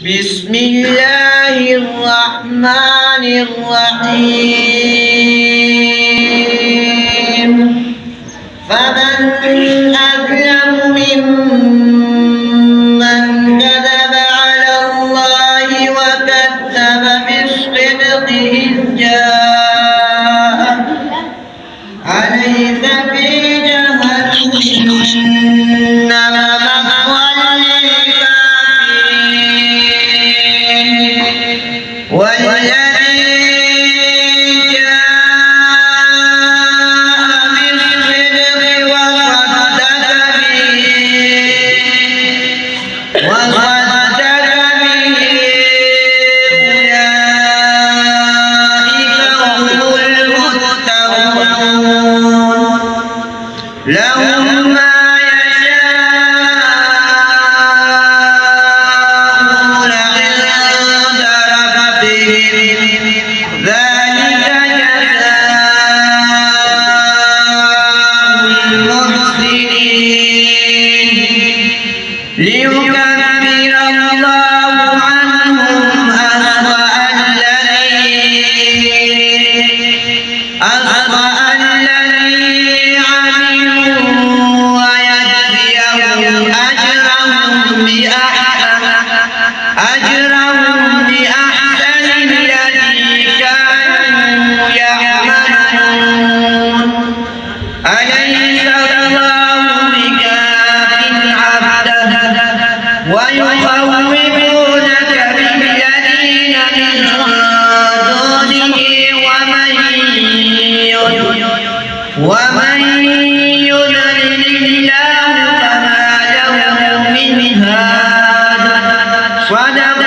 بسم الله الرحمن الرحيم فمن أظلم ممن كذب على الله وكذب بالصدق إذ جاءه أليس في جهنم مثوى للكافرين والذي جاء بالصدق وصدق به أولئك هم المتقون لهم ما يشاءون عند ربهم ذلك جزاء المحسنين ليكفر الله عنهم أسوأ الذي عملوا ويجزيهم أجرهم بأحسن الذي كانوا يعملون أليس الله بكاف عبده ويخوفونك بالذين من دونه ومن يضلل الله فما له من هاد صدق